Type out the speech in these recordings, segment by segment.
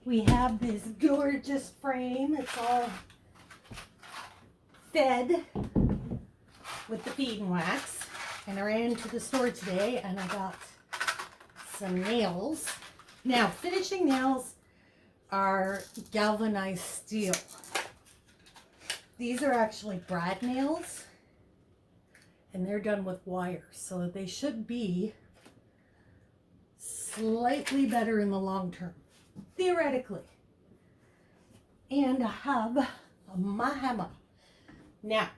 We have this gorgeous frame. It's all fed with the feeding wax. And I ran into the store today and I got some nails. Now, finishing nails are galvanized steel. These are actually brad nails and they're done with wire, so they should be slightly better in the long term, theoretically. And I have my hammer. Now,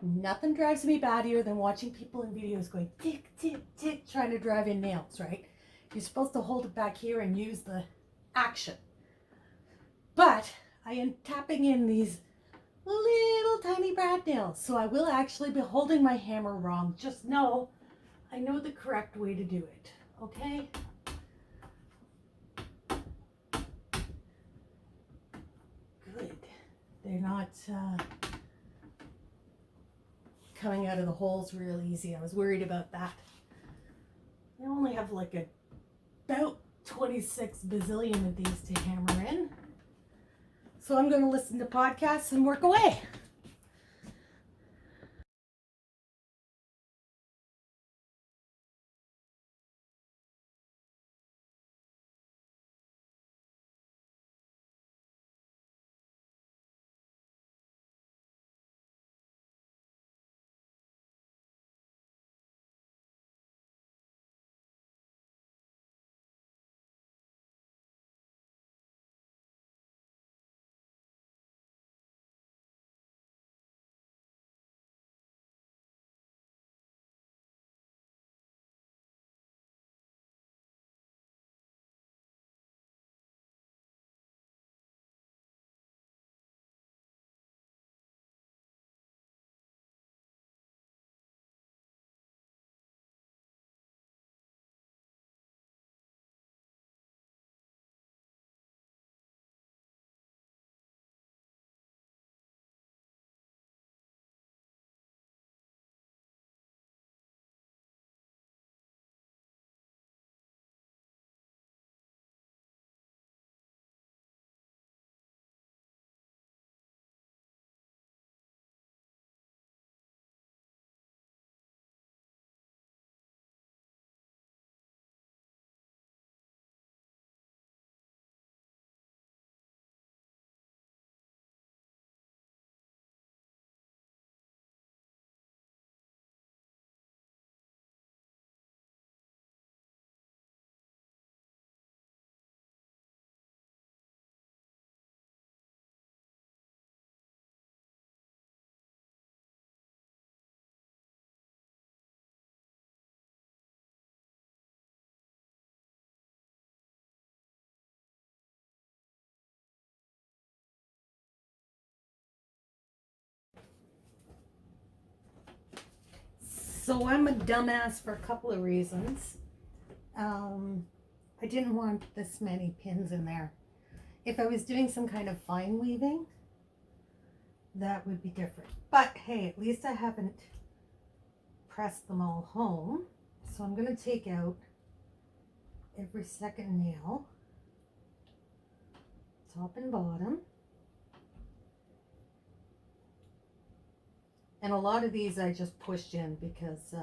nothing drives me baddier than watching people in videos going tick, tick, tick, trying to drive in nails, right? You're supposed to hold it back here and use the action. But I am tapping in these little tiny brad nails, so I will actually be holding my hammer wrong. Just know, I know the correct way to do it, okay? Good. They're not coming out of the holes real easy. I was worried about that. I only have like about 26 bazillion of these to hammer in. So I'm going to listen to podcasts and work away. So I'm a dumbass for a couple of reasons. I didn't want this many pins in there. If I was doing some kind of fine weaving, that would be different. But hey, at least I haven't pressed them all home. So I'm going to take out every second nail, top and bottom. And a lot of these I just pushed in because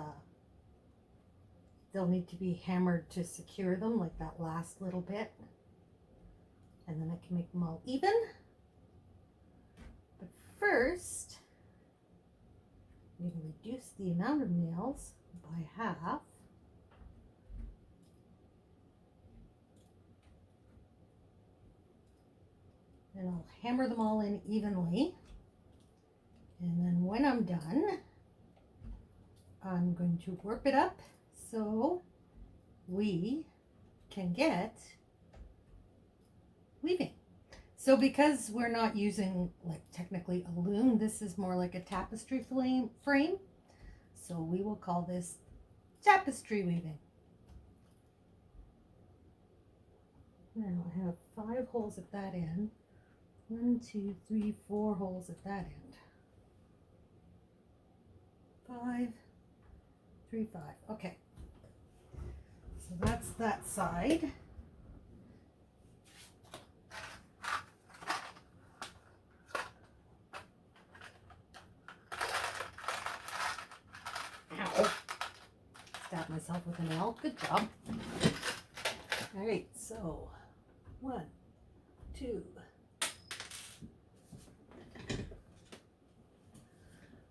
they'll need to be hammered to secure them, like that last little bit. And then I can make them all even. But first, I'm going to reduce the amount of nails by half. And I'll hammer them all in evenly. And then when I'm done, I'm going to warp it up so we can get weaving. So because we're not using like technically a loom, this is more like a tapestry frame. So we will call this tapestry weaving. Now I have 5 holes at that end. 1, 2, 3, 4 holes at that end. 5, 3, 5. Okay. So that's that side. yourself with a nail. Good job. All right, so 1, 2.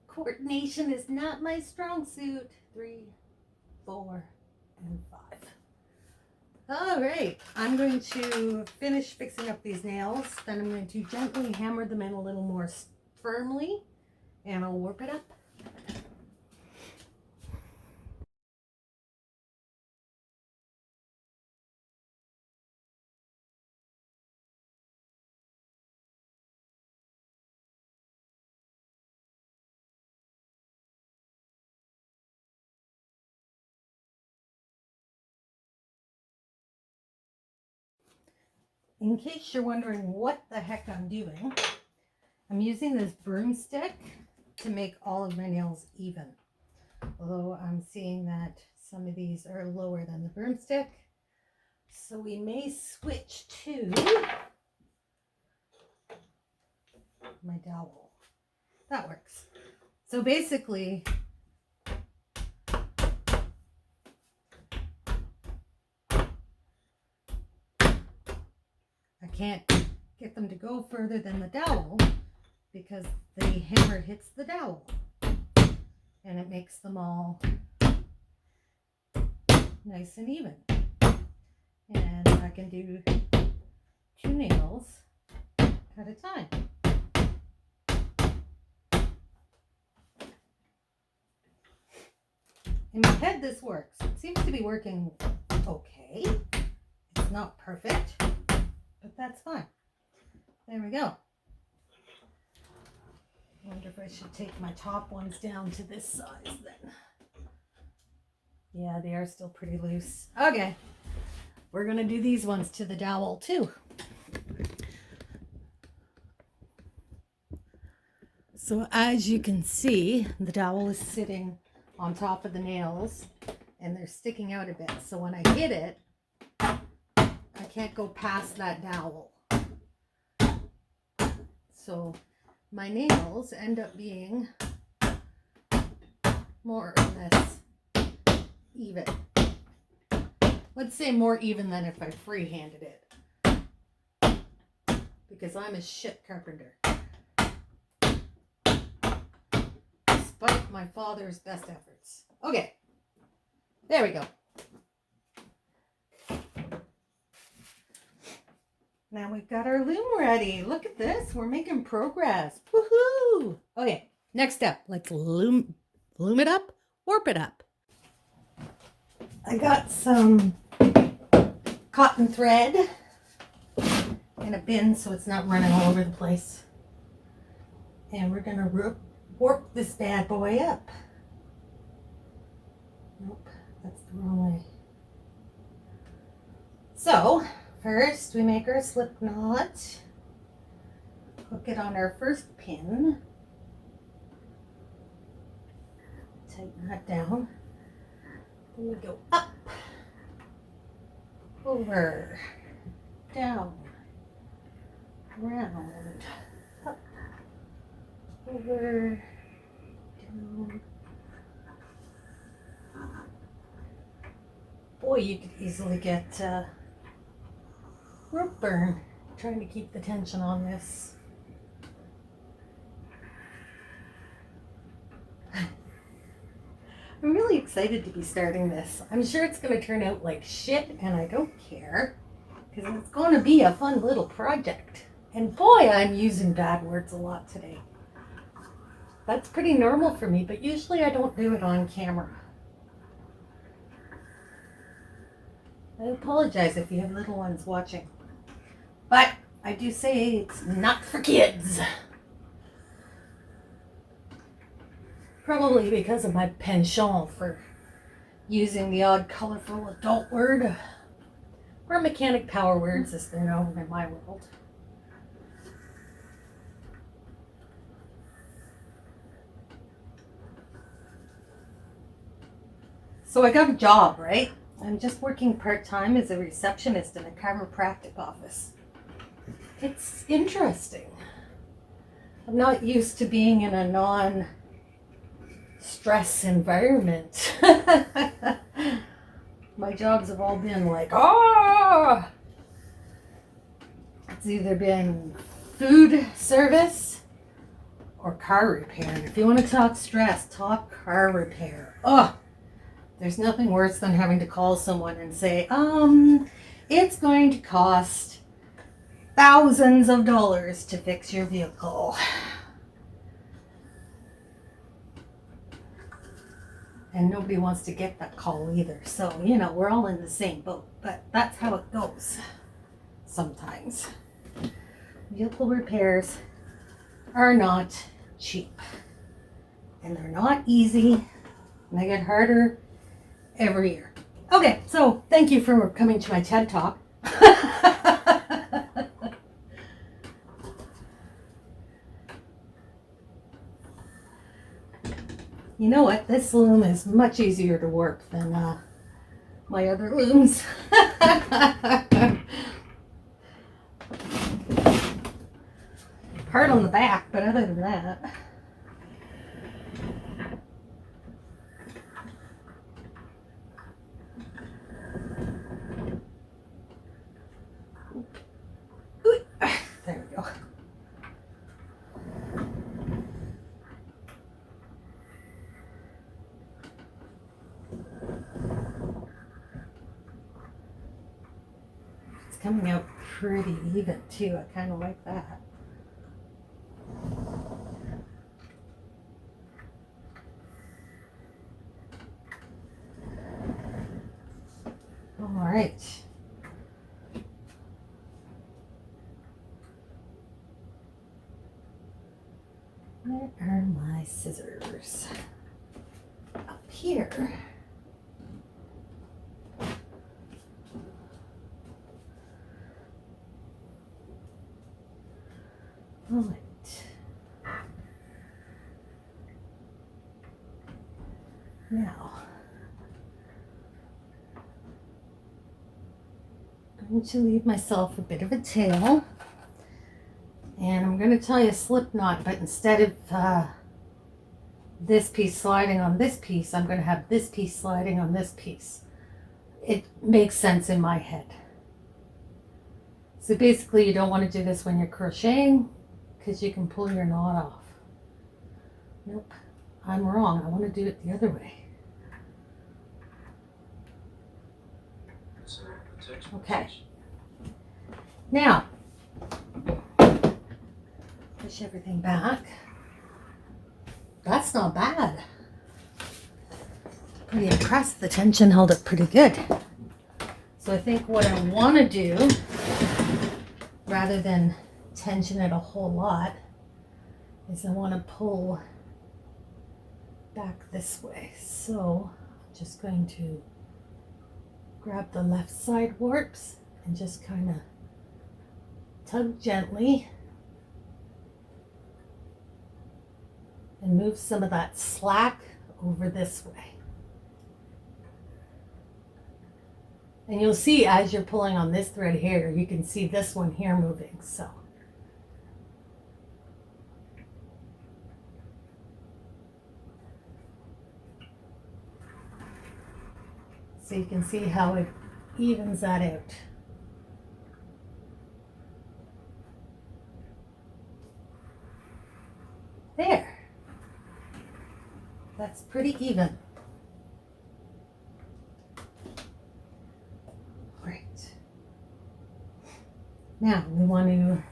Coordination is not my strong suit. 3, 4, and 5. All right, I'm going to finish fixing up these nails. Then I'm going to gently hammer them in a little more firmly, and I'll warp it up. In case you're wondering what the heck I'm doing, I'm using this broomstick to make all of my nails even. Although I'm seeing that some of these are lower than the broomstick. So we may switch to my dowel. That works. So basically, I can't get them to go further than the dowel because the hammer hits the dowel and it makes them all nice and even. And I can do 2 nails at a time. In my head this works. It seems to be working okay. It's not perfect, but that's fine. There we go. I wonder if I should take my top ones down to this size then. Yeah, they are still pretty loose. Okay, we're gonna do these ones to the dowel too. So as you can see, the dowel is sitting on top of the nails and they're sticking out a bit. So when I hit it, I can't go past that dowel. So my nails end up being more or less even. Let's say more even than if I free-handed it. Because I'm a shit carpenter. Despite my father's best efforts. Okay. There we go. Now we've got our loom ready. Look at this. We're making progress. Woohoo! Okay, next step. Let's loom it up, warp it up. I got some cotton thread in a bin so it's not running all over the place. And we're going to warp this bad boy up. Nope, that's the wrong way. So, first, we make our slip knot, hook it on our first pin, tighten that down, then we go up, over, down, round, up, over, down. Boy, you could easily get rope burn trying to keep the tension on this. I'm really excited to be starting this. I'm sure it's going to turn out like shit and I don't care because it's going to be a fun little project. And boy, I'm using bad words a lot today. That's pretty normal for me, but usually I don't do it on camera. I apologize if you have little ones watching. But I do say it's not for kids. Probably because of my penchant for using the odd colorful adult word. Or mechanic power words as they're known in my world. So I got a job, right? I'm just working part-time as a receptionist in a chiropractic office. It's interesting. I'm not used to being in a non-stress environment. my jobs have all been like, oh, it's either been food service or car repair. And if you want to talk stress, talk car repair. Oh, there's nothing worse than having to call someone and say, it's going to cost thousands of dollars to fix your vehicle. And nobody wants to get that call either. So, you know, we're all in the same boat, but that's how it goes sometimes. Vehicle repairs are not cheap. And they're not easy. And they get harder every year. Okay, so thank you for coming to my TED Talk. You know what? This loom is much easier to work than my other looms. Hard on the back, but other than that. There we go. It's coming out pretty even too. I kind of like that. All right. Where are my scissors? Up here. All right. Now, I'm going to leave myself a bit of a tail. And I'm going to tell you a slip knot, but instead of this piece sliding on this piece, I'm going to have this piece sliding on this piece. It makes sense in my head. So basically you don't want to do this when you're crocheting because you can pull your knot off. Nope, I'm wrong. I want to do it the other way. Okay. Now, push everything back. That's not bad. Pretty impressed. The tension held up pretty good. So I think what I want to do, rather than tension it a whole lot, is I want to pull back this way. So I'm just going to grab the left side warps and just kind of tug gently and move some of that slack over this way. And you'll see as you're pulling on this thread here, you can see this one here moving. So you can see how it evens that out. There. That's pretty even. Right. Now we want to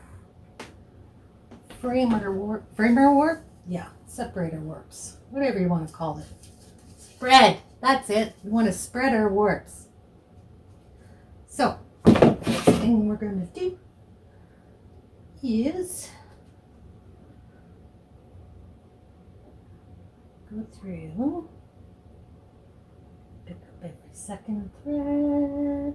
frame our warp? Yeah, separator warps. Whatever you want to call it. Spread. That's it. We want to spread our warps. So, first thing we're going to do is go through, pick up every second thread.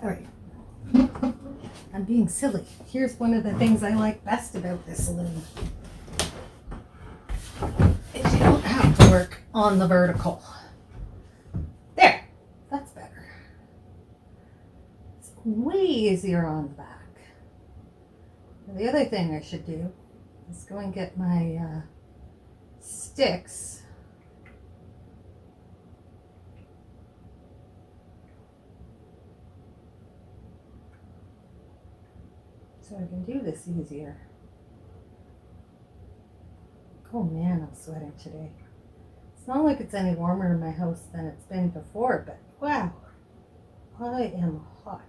All right. I'm being silly. Here's one of the things I like best about this loom. Is you don't have to work on the vertical. There. That's better. It's way easier on the back. And the other thing I should do is go and get my sticks. So I can do this easier. Oh man, I'm sweating today. It's not like it's any warmer in my house than it's been before, but wow, I am hot.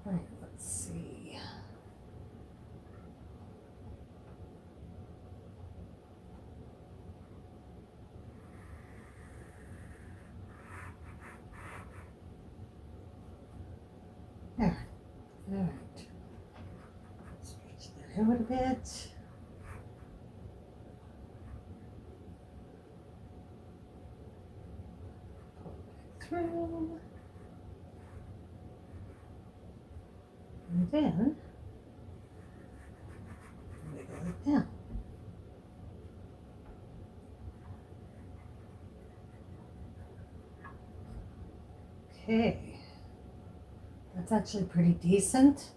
All right, let's see. There. All right. Stretch that out a bit. Pull it back through. And then wiggle it down. Okay. That's actually pretty decent.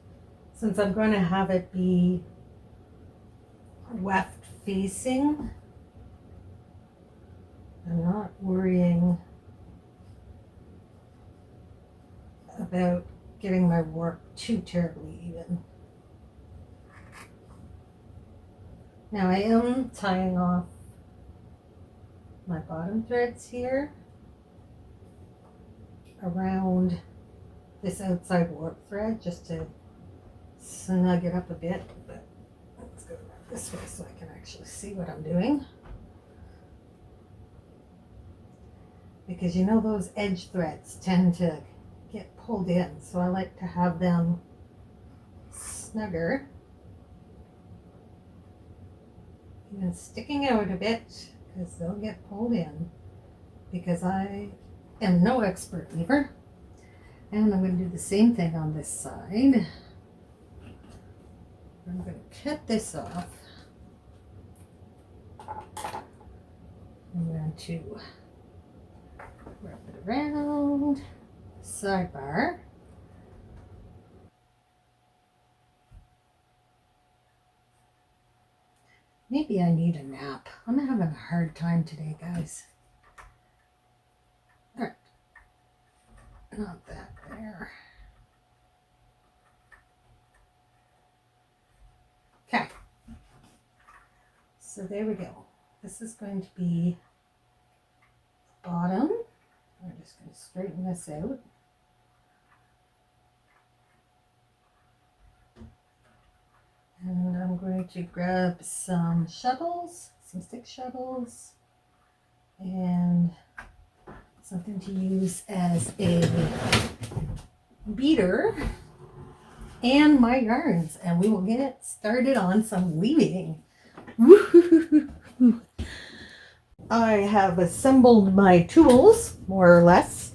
Since I'm going to have it be weft facing, I'm not worrying about getting my work too terribly even. Now I am tying off my bottom threads here around this outside warp thread just to snug it up a bit, but let's go this way so I can actually see what I'm doing. Because you know those edge threads tend to get pulled in, so I like to have them snugger, even sticking out a bit, because they'll get pulled in, because I am no expert weaver. And I'm going to do the same thing on this side. I'm going to cut this off. I'm going to wrap it around the sidebar. Maybe I need a nap. I'm having a hard time today, guys. All right. Not that there. Okay. So there we go. This is going to be the bottom. I'm just going to straighten this out. And I'm going to grab some shovels, some stick shovels, and something to use as a beater, and my yarns, and we will get started on some weaving. Woo-hoo-hoo-hoo. I have assembled my tools, more or less.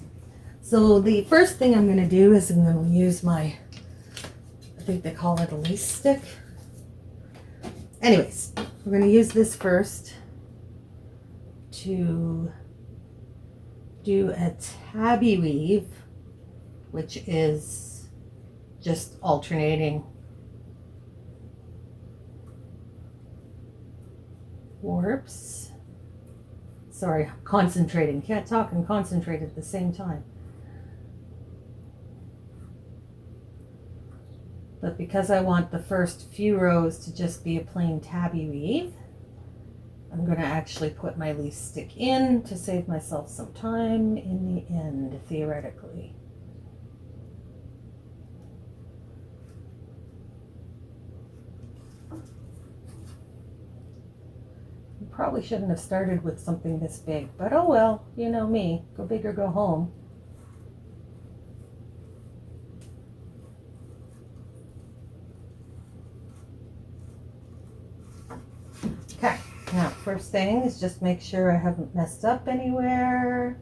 So the first thing I'm going to do is I'm going to use my, I think they call it a lace stick. Anyways, we're going to use this first to do a tabby weave, which is just alternating warps. Sorry, concentrating. Can't talk and concentrate at the same time. But because I want the first few rows to just be a plain tabby weave, I'm going to actually put my lace stick in to save myself some time in the end, theoretically. Probably shouldn't have started with something this big, but oh well, you know me, go big or go home. first thing is just make sure I haven't messed up anywhere.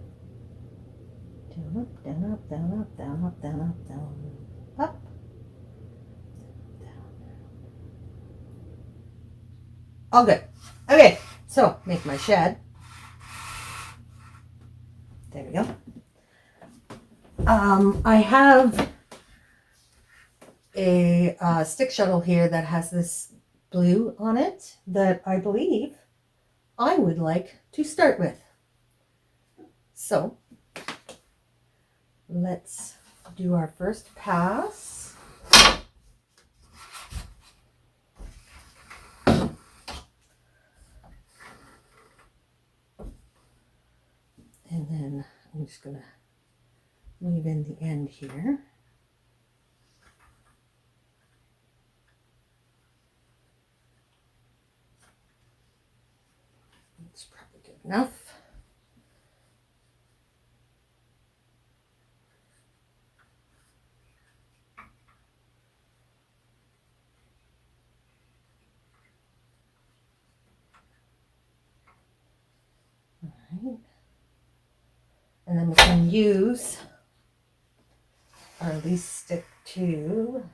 Down, up, down, up, down, up, down, up, down, up, down, up, down. All good. Okay, so make my shed. There we go. I have a stick shuttle here that has this blue on it that I believe I would like to start with. So let's do our first pass. And then I'm just going to weave in the end here. That's probably good enough. All right. And then we can use our least stick tube.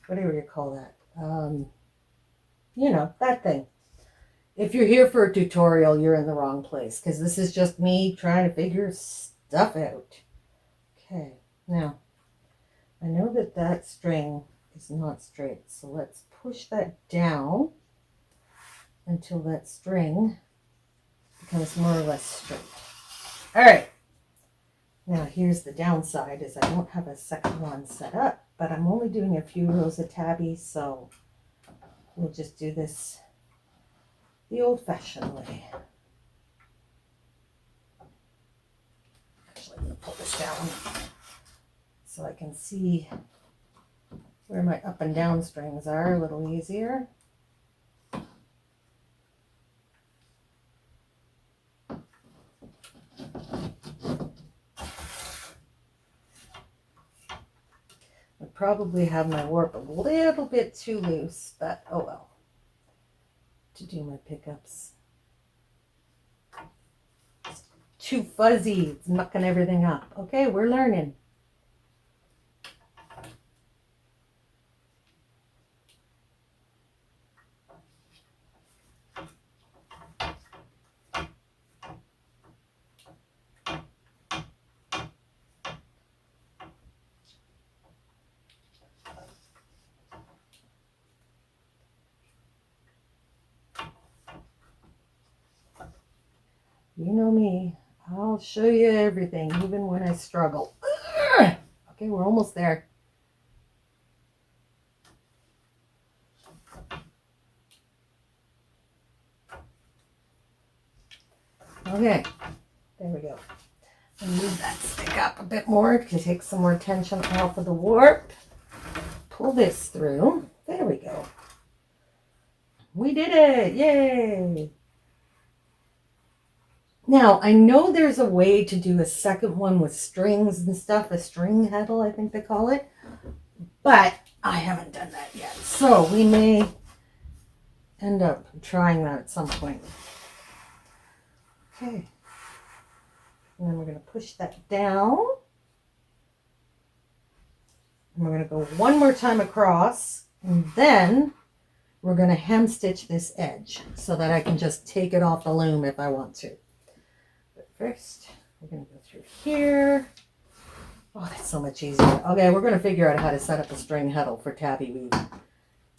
Whatever you call that. You know, that thing. If you're here for a tutorial, you're in the wrong place because this is just me trying to figure stuff out. Okay, now I know that that string is not straight, so let's push that down until that string becomes more or less straight. All right, now here's the downside is I don't have a second one set up, but I'm only doing a few rows of tabby, so we'll just do this the old-fashioned way. Actually, I'm going to pull this down so I can see where my up and down strings are a little easier. I probably have my warp a little bit too loose, but oh well. To do my pickups. It's too fuzzy. It's mucking everything up. Okay, we're learning. You know me. I'll show you everything, even when I struggle. Okay, we're almost there. Okay, there we go. And move that stick up a bit more to take some more tension off of the warp. Pull this through. There we go. We did it! Yay! Now, I know there's a way to do a second one with strings and stuff, a string heddle, I think they call it, but I haven't done that yet. So we may end up trying that at some point. Okay. And then we're going to push that down. And we're going to go one more time across, and then we're going to hem stitch this edge so that I can just take it off the loom if I want to. But first, we're going to go through here. Oh, that's so much easier. Okay, we're going to figure out how to set up a string heddle for tabby weave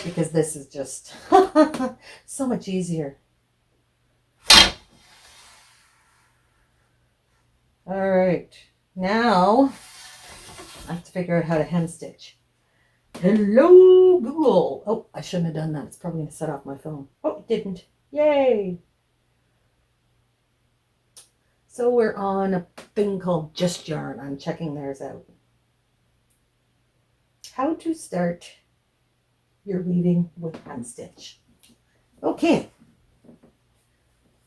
because this is just so much easier. All right, now I have to figure out how to hem stitch. Hello, Google. Oh, I shouldn't have done that. It's probably going to set off my phone. Oh, it didn't. Yay. So we're on a thing called Just Yarn. I'm checking theirs out. How to start your weaving with hem stitch. Okay.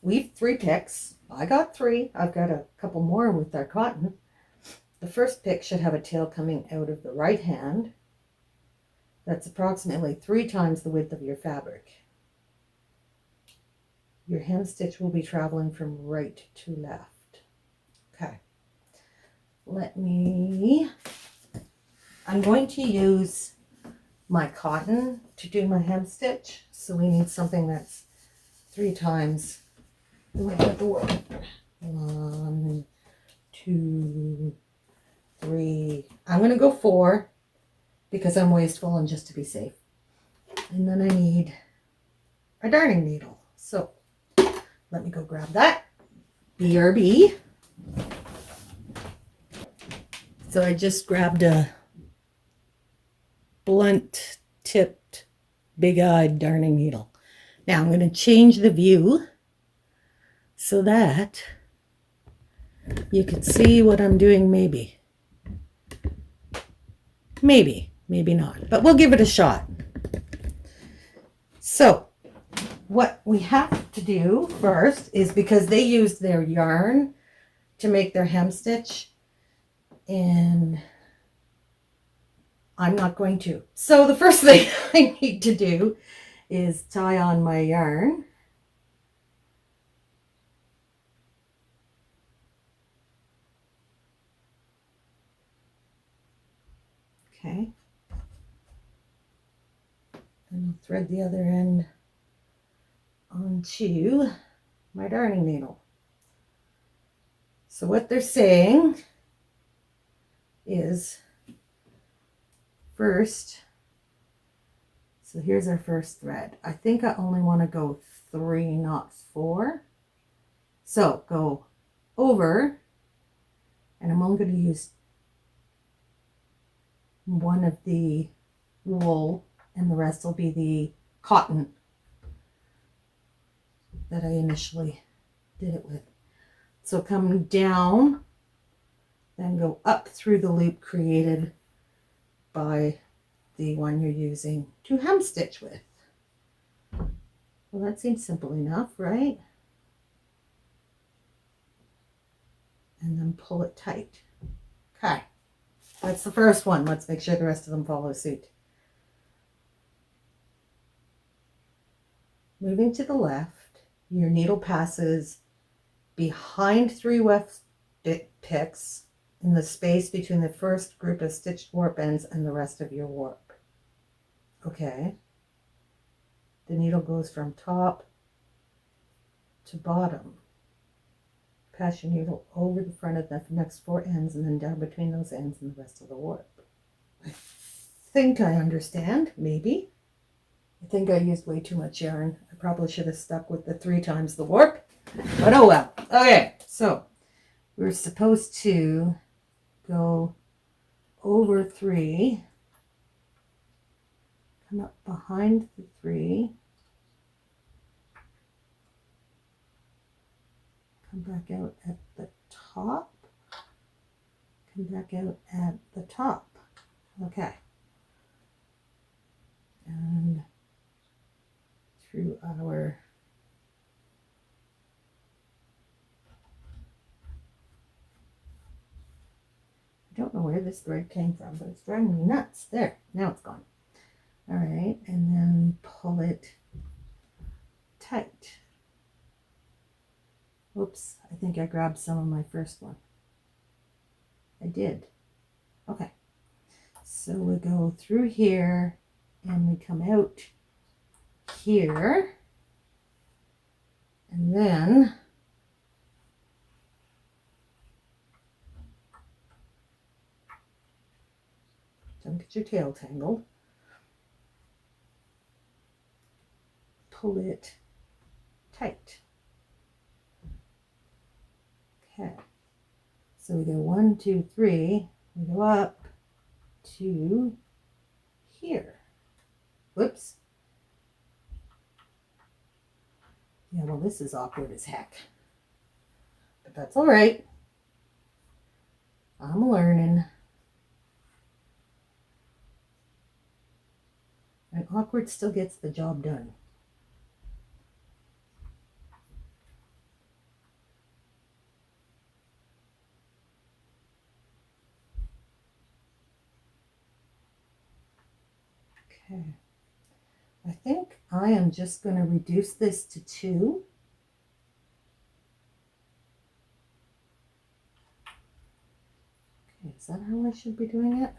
Weave 3 picks. I got 3. I've got a couple more with our cotton. The first pick should have a tail coming out of the right hand. That's approximately 3 times the width of your fabric. your hem stitch will be traveling from right to left. Okay. I'm going to use my cotton to do my hem stitch. So we need something that's 3 times the width of the warp. 1, 2, 3. I'm going to go 4 because I'm wasteful and just to be safe. And then I need a darning needle. So let me go grab that. BRB. So I just grabbed a blunt tipped big-eyed darning needle. Now I'm going to change the view so that you can see what I'm doing. Maybe not, but we'll give it a shot. So what we have to do first is, because they used their yarn to make their hem stitch, and I'm not going to. So the first thing I need to do is tie on my yarn. Okay. And I'll thread the other end onto my darning needle. So what they're saying is, first, so here's our first thread. I think I only want to go 3, not 4. So go over, and I'm only going to use one of the wool, and the rest will be the cotton that I initially did it with. So come down, then go up through the loop created by the one you're using to hem stitch with. Well, that seems simple enough, right? And then pull it tight. Okay, that's the first one. Let's make sure the rest of them follow suit. Moving to the left, your needle passes behind 3 weft picks in the space between the first group of stitched warp ends and the rest of your warp. Okay. The needle goes from top to bottom. Pass your needle over the front of the next 4 ends and then down between those ends and the rest of the warp. I think I understand, maybe. I think I used way too much yarn. I probably should have stuck with the 3 times the warp, but oh well. Okay, so we're supposed to go over 3, come up behind the 3, come back out at the top, come back out at the top. Okay. And through our I don't know where this thread came from, but it's driving me nuts. There, now it's gone. All right, and then pull it tight. Oops, I think I grabbed some of my first one. I did. Okay, so we go through here and we come out here, and then don't get your tail tangled. Pull it tight. Okay, so we go 1, 2, 3, we go up to here. Whoops. Yeah, well, this is awkward as heck, but that's all right. I'm learning. And awkward still gets the job done. Okay. I think I am just going to reduce this to 2 Is that how I should be doing it?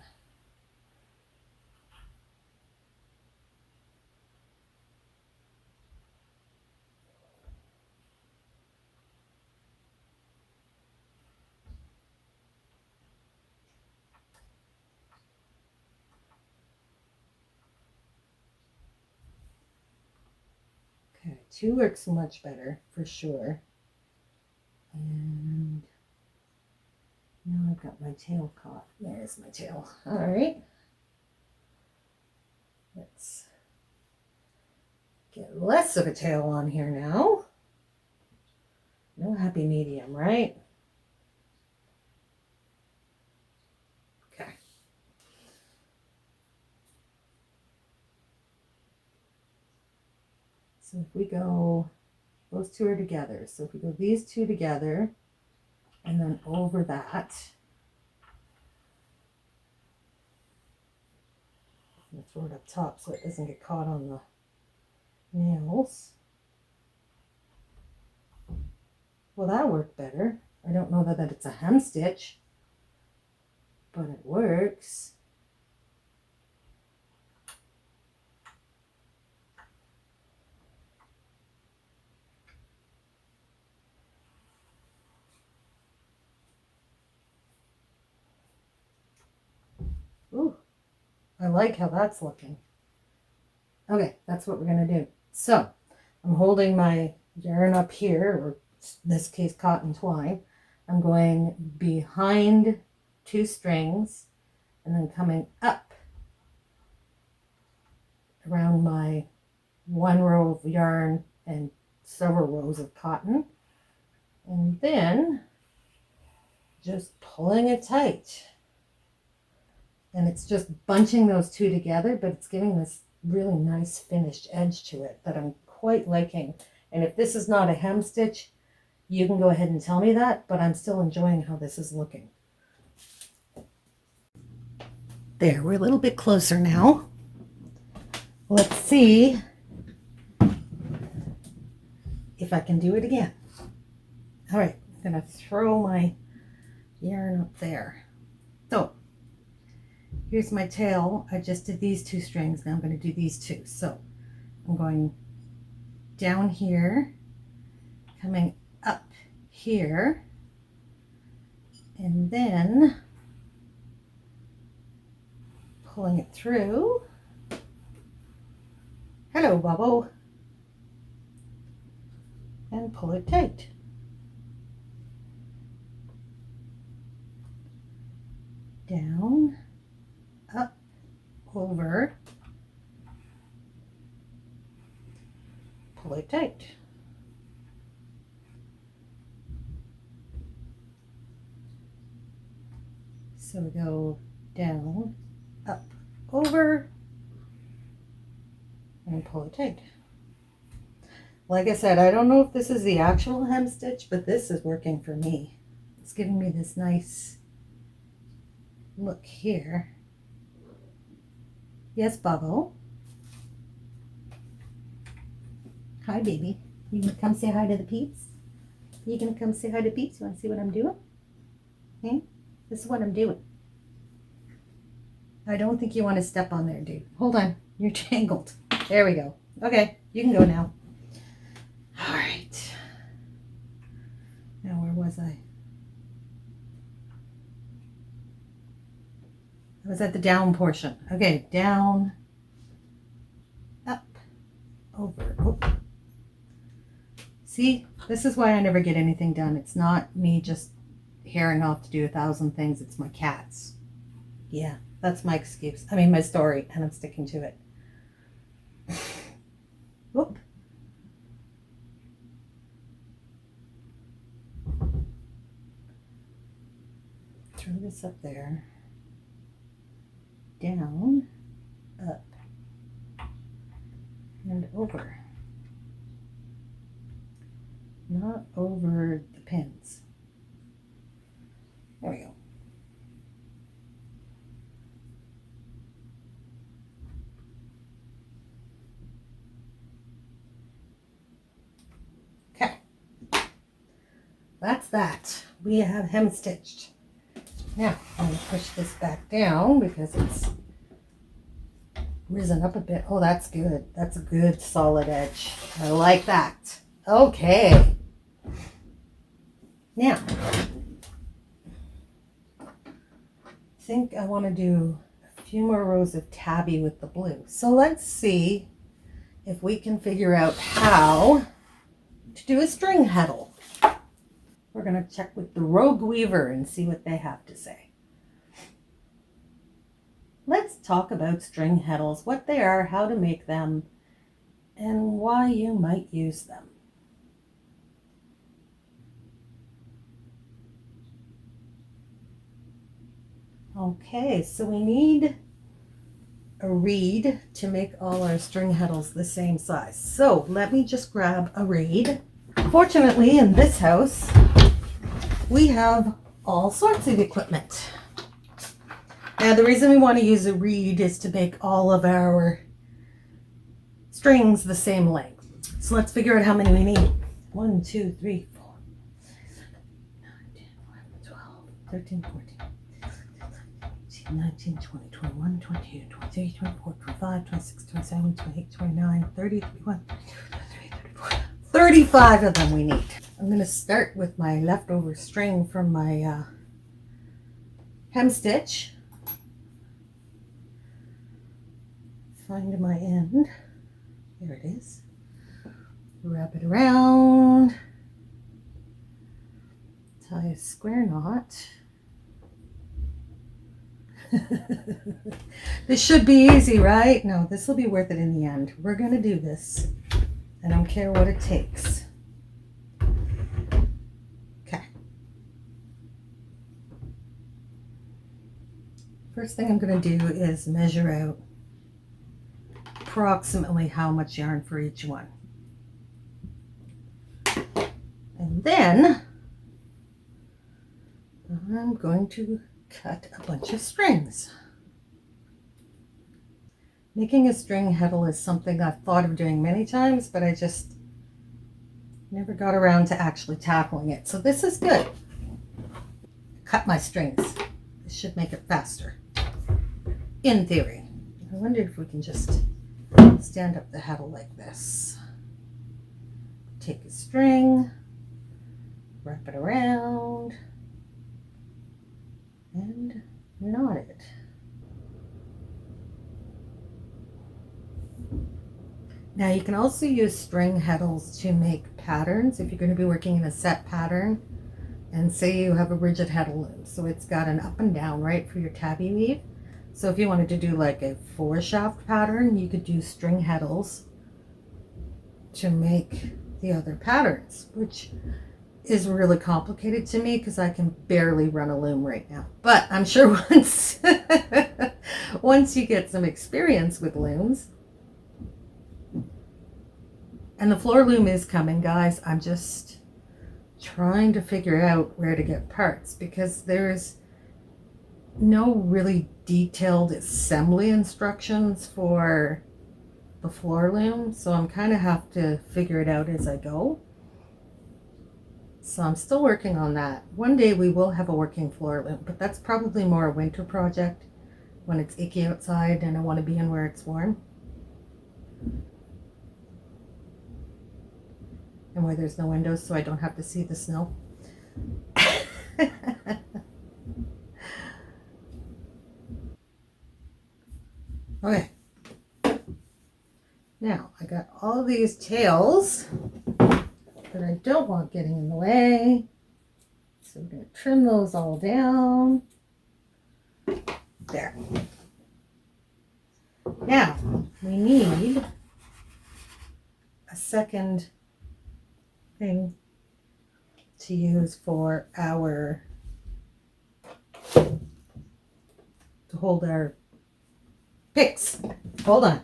Okay, 2 works much better for sure. And now I've got my tail caught. There's my tail. All right. Let's get less of a tail on here now. No happy medium, right? Okay. So if we go, those 2 are together. So if we go these 2 together and then over that, I'm going to throw it up top so it doesn't get caught on the nails. Well, that worked better. I don't know that it's a hem stitch, but it works. Ooh, I like how that's looking. Okay, that's what we're going to do. So I'm holding my yarn up here, or in this case cotton twine. I'm going behind 2 strings and then coming up around my 1 row of yarn and several rows of cotton, and then just pulling it tight. And it's just bunching those 2 together, but it's giving this really nice finished edge to it that I'm quite liking. And if this is not a hem stitch, you can go ahead and tell me that, but I'm still enjoying how this is looking. There, we're a little bit closer now. Let's see if I can do it again. All right, I'm gonna throw my yarn up there. So here's my tail. I just did these 2 strings. Now I'm going to do these 2. So I'm going down here, coming up here, and then pulling it through. Hello, Bubble. And pull it tight. Down, up, over, pull it tight. So we go down, up, over, and pull it tight. Like I said, I don't know if this is the actual hem stitch, but this is working for me. It's giving me this nice look here. Yes, Bubble. Hi, baby. You gonna come say hi to the peeps? You gonna come say hi to peeps? You wanna see what I'm doing? Okay? This is what I'm doing. I don't think you want to step on there, dude. Hold on. You're tangled. There we go. Okay, you can go now. All right. Now, where was I? I was at the down portion. Okay, down, up, over. Oh. See, this is why I never get anything done. It's not me just herring off to do 1,000 things. It's my cats. Yeah, that's my excuse. I mean, my story, and I'm sticking to it. Whoop. Throw this up there. Down, up, and over. Not over the pins. There we go. Okay. That's that. We have hem stitched. Now, I'm going to push this back down because it's risen up a bit. Oh, that's good. That's a good solid edge. I like that. Okay. Now, I think I want to do a few more rows of tabby with the blue. So let's see if we can figure out how to do a string heddle. We're going to check with the Rogue Weaver and see what they have to say. Let's talk about string heddles, what they are, how to make them, and why you might use them. Okay, so we need a reed to make all our string heddles the same size. So let me just grab a reed. Fortunately, in this house, we have all sorts of equipment. Now, the reason we want to use a reed is to make all of our strings the same length. So let's figure out how many we need. 1, 2, 3, 4, 9, 10, 11, 12, 13, 14, 18, 19, 20, 21, 22, 23, 24, 25, 26, 27, 28, 29, 30, 31, 32, 33, 34. 35 of them we need. I'm going to start with my leftover string from my hem stitch. Find my end. There it is. Wrap it around. Tie a square knot. This should be easy, right? No, this will be worth it in the end. We're going to do this. I don't care what it takes. Okay. First thing I'm going to do is measure out approximately how much yarn for each one. And then I'm going to cut a bunch of strings. Making a string heddle is something I've thought of doing many times, but I just never got around to actually tackling it. So this is good. Cut my strings. This should make it faster. In theory. I wonder if we can just stand up the heddle like this. Take a string, wrap it around, and knot it. Now you can also use string heddles to make patterns if you're going to be working in a set pattern, and say you have a rigid heddle loom. So it's got an up and down, right, for your tabby weave. So if you wanted to do like a 4-shaft pattern, you could do string heddles to make the other patterns, which is really complicated to me because I can barely run a loom right now. But I'm sure once once you get some experience with looms, and the floor loom is coming, guys. I'm just trying to figure out where to get parts because there's no really detailed assembly instructions for the floor loom, so I'm kind of have to figure it out as I go. So I'm still working on that. One day we will have a working floor loom, but that's probably more a winter project when it's icky outside and I want to be in where it's warm and where there's no windows so I don't have to see the snow. Okay, now I got all of these tails that I don't want getting in the way, so we're going to trim those all down. There. Now we need a second thing to use for our, to hold our picks. Hold on.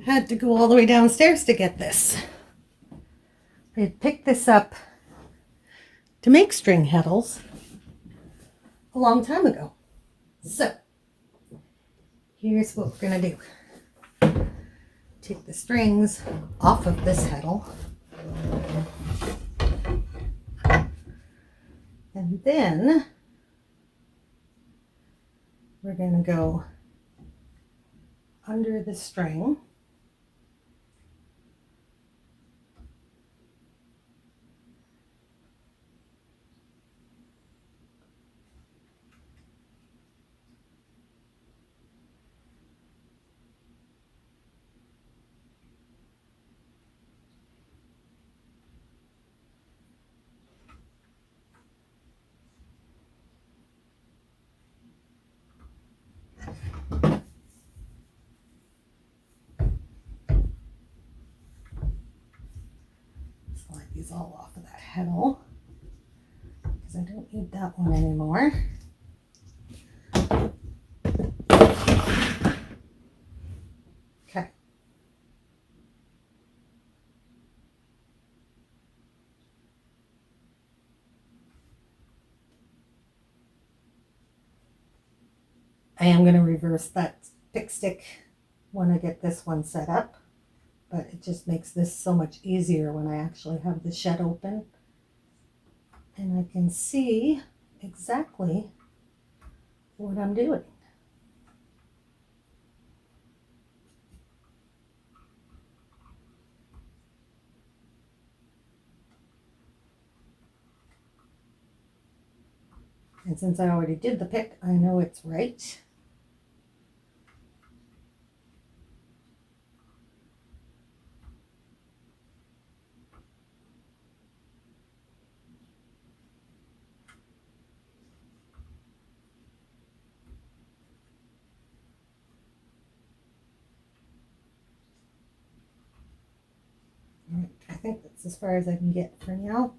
Had to go all the way downstairs to get this. I had picked this up to make string heddles a long time ago. So here's what we're going to do. Take the strings off of this heddle. And then we're going to go under the string. Slide these all off of that heddle because I don't need that one anymore. Okay. I am going to reverse that pick stick when I get this one set up, but it just makes this so much easier when I actually have the shed open and I can see exactly what I'm doing. And since I already did the pick, I know it's right. I think that's as far as I can get for now.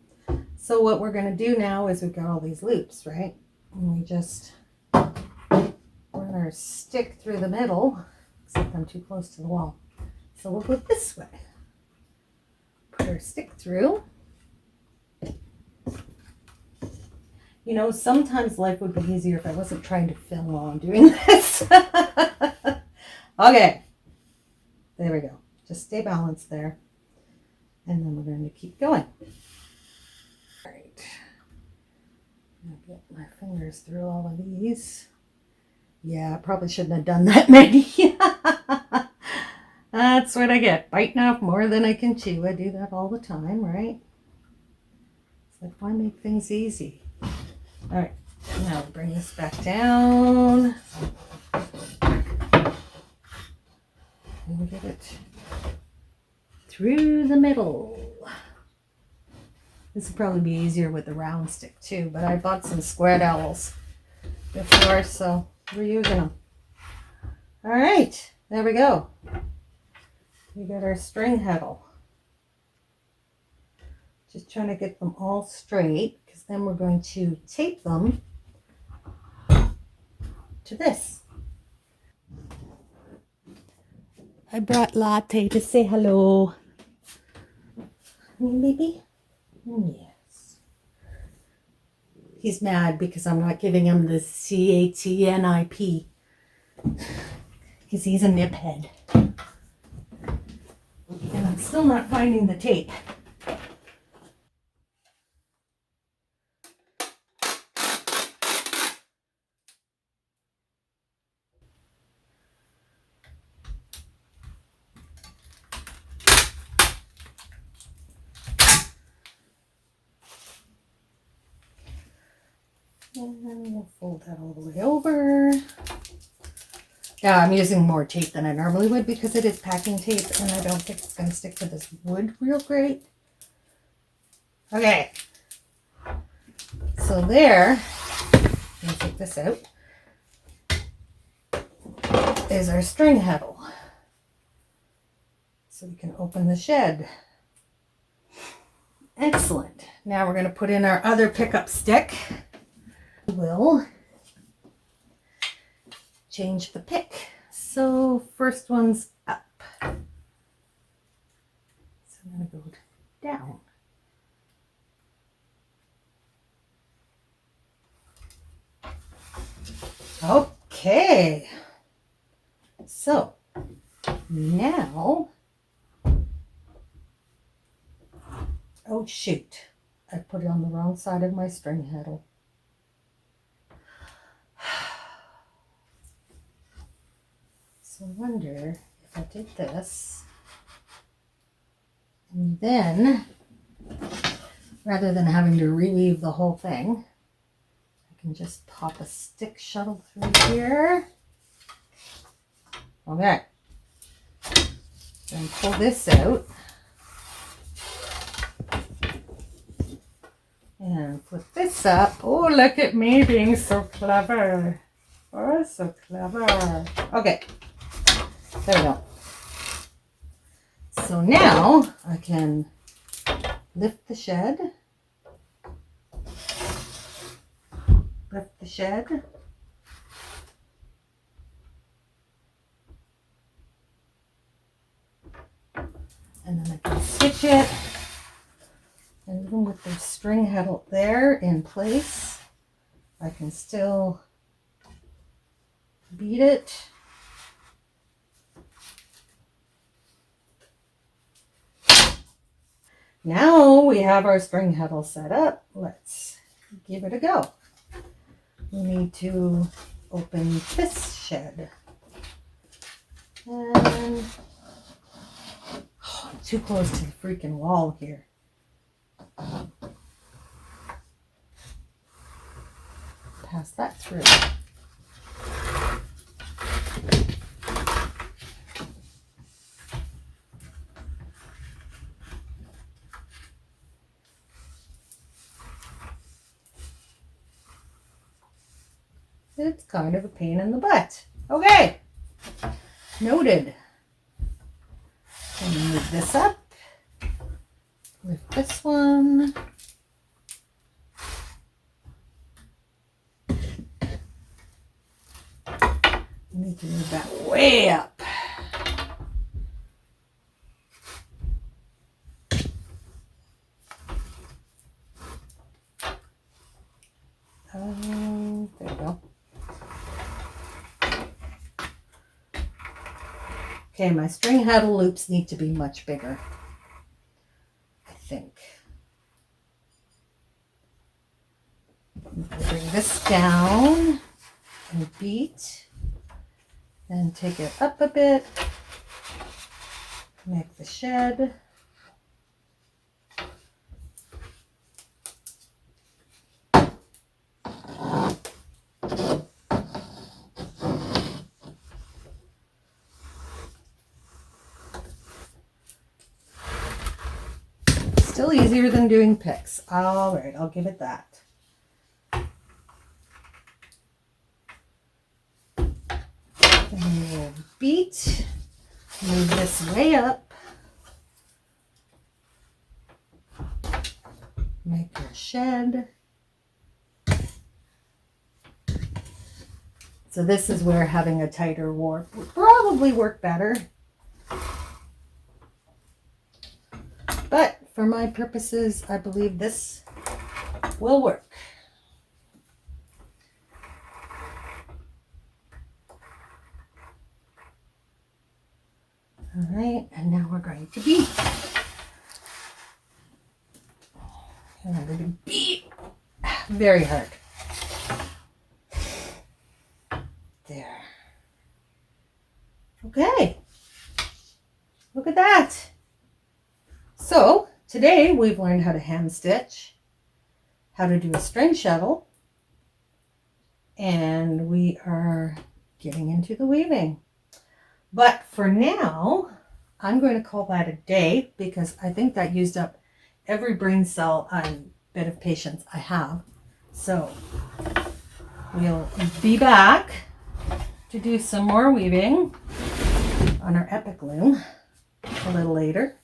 So what we're going to do now is we've got all these loops, right? And we just run our stick through the middle, except I'm too close to the wall. So we'll go this way. Put our stick through. You know, sometimes life would be easier if I wasn't trying to film while I'm doing this. Okay. There we go. Just stay balanced there. And then we're going to keep going. All right. I'll get my fingers through all of these. Yeah, I probably shouldn't have done that many. That's what I get. Biting off more than I can chew. I do that all the time, right? It's like, why make things easy? All right. Now bring this back down. And get it through the middle. This will probably be easier with the round stick too, but I bought some square dowels before, so we're using them. All right, there we go. We got our string heddle. Just trying to get them all straight, because then we're going to tape them to this. I brought Latte to say hello. Baby? Yes. He's mad because I'm not giving him the CATNIP. Because he's a nip head. And I'm still not finding the tape. And then we'll fold that all the way over. Yeah, I'm using more tape than I normally would because it is packing tape and I don't think it's going to stick to this wood real great. Okay. So there, let me take this out, is our string heddle. So we can open the shed. Excellent. Now we're going to put in our other pickup stick. We'll change the pick. So first one's up. So I'm going to go down. Okay. So now, oh shoot, I put it on the wrong side of my string heddle. So I wonder if I did this, and then rather than having to reweave the whole thing, I can just pop a stick shuttle through here. Okay. Then pull this out. And put this up. Oh, look at me being so clever. Oh, so clever. Okay. There we go. So now I can lift the shed. Lift the shed. And then I can stitch it. And even with the string heddle there in place, I can still beat it. Now we have our string heddle set up. Let's give it a go. We need to open this shed. And oh, I'm too close to the freaking wall here. Pass that through. It's kind of a pain in the butt. Okay, noted. Let me move this up. Lift this one. I need to move that way up. There we go. Okay, my string heddle loops need to be much bigger, I think. Bring this down and beat, then take it up a bit, make the shed. Still easier than doing picks. All right, I'll give it that. Then we'll beat, move this way up, make your shed. So this is where having a tighter warp would probably work better. But for my purposes, I believe this will work. All right, and now we're going to beat. And I'm going to beat very hard. There. Okay. Look at that. So today we've learned how to hand stitch, how to do a string shuttle, and we are getting into the weaving. But for now, I'm going to call that a day because I think that used up every brain cell and bit of patience I have. So we'll be back to do some more weaving on our epic loom a little later.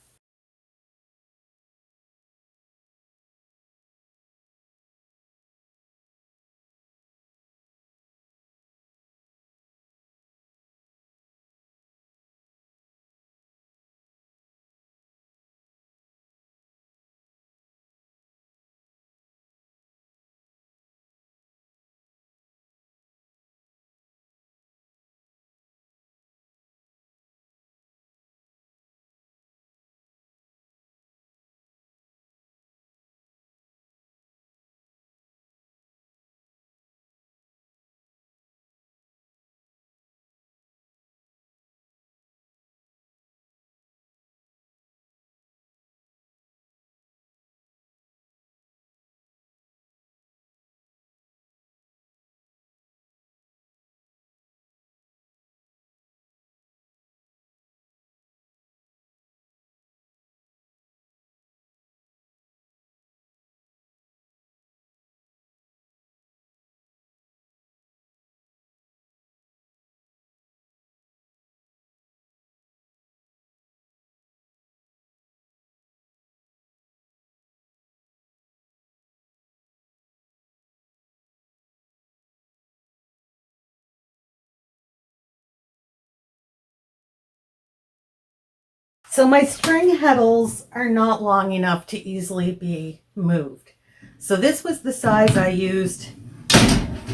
So my string heddles are not long enough to easily be moved. So this was the size I used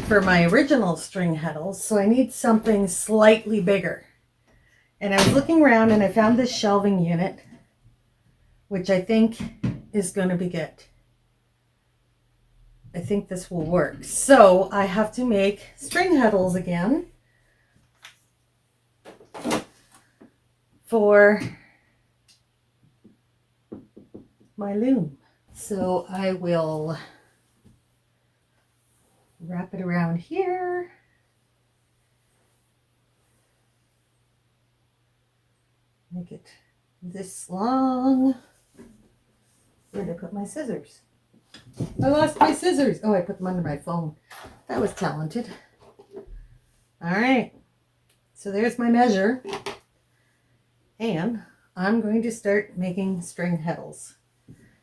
for my original string heddles. So I need something slightly bigger. And I was looking around and I found this shelving unit, which I think is going to be good. I think this will work. So I have to make string heddles again for my loom. So I will wrap it around here. Make it this long. Where did I put my scissors? I lost my scissors. Oh, I put them under my phone. That was talented. All right. So there's my measure. And I'm going to start making string heddles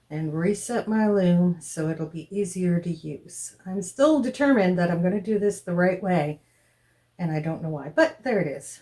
and reset my loom so it'll be easier to use. I'm still determined that I'm going to do this the right way, and I don't know why, but there it is.